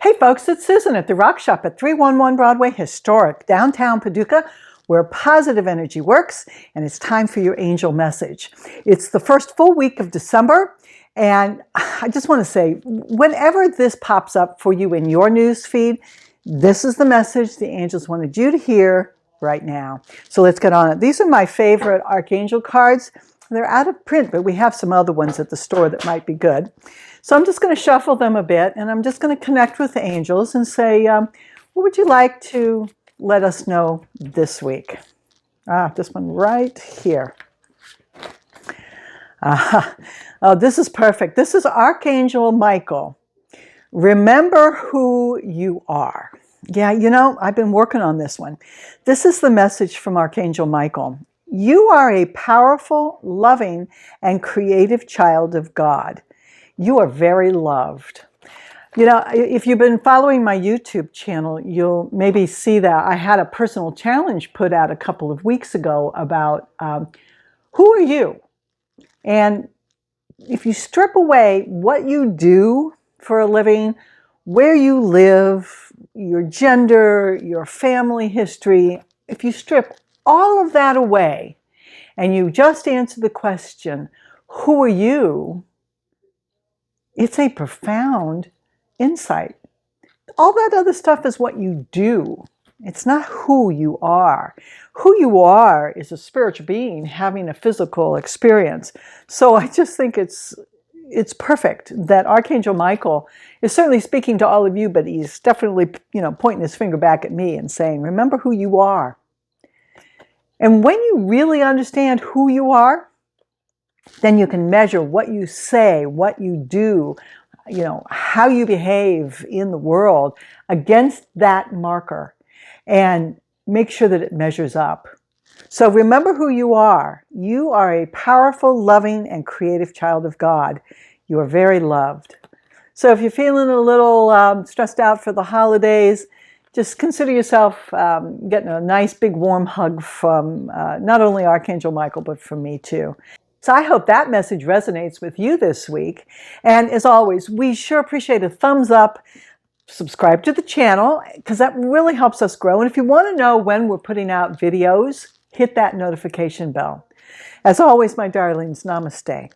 Hey folks, it's Susan at the Rock Shop at 311 Broadway, historic downtown Paducah, where positive energy works, and it's time for your angel message. It's the first full week of December, and I just want to say, whenever this pops up for you in your news feed, this is the message the angels wanted you to hear right now. So let's get on it. These are my favorite Archangel cards. They're out of print, but we have some other ones at the store that might be good. So I'm just going to shuffle them a bit, and I'm just going to connect with the angels and say, what would you like to let us know this week? This one right here. Oh, this is perfect. This is Archangel Michael. Remember who you are. Yeah, you know, I've been working on this one. This is the message from Archangel Michael. You are a powerful, loving, and creative child of God. You are very loved. You know, if you've been following my YouTube channel, you'll maybe see that I had a personal challenge put out a couple of weeks ago about who are you? And if you strip away what you do for a living, where you live, your gender, your family history, if you strip all of that away and you just answer the question, who are you? It's a profound insight. All that other stuff is what you do. It's not who you are. Who you are is a spiritual being having a physical experience. So I just think it's perfect that Archangel Michael is certainly speaking to all of you, but he's definitely, pointing his finger back at me and saying, remember who you are. And when you really understand who you are, then you can measure what you say, what you do, how you behave in the world against that marker and make sure that it measures up. So remember who you are. You are a powerful, loving, and creative child of God. You are very loved. So if you're feeling a little stressed out for the holidays, just consider yourself getting a nice big warm hug from not only Archangel Michael, but from me too. So I hope that message resonates with you this week. And as always, we sure appreciate a thumbs up. Subscribe to the channel because that really helps us grow. And if you want to know when we're putting out videos, hit that notification bell. As always, my darlings, namaste.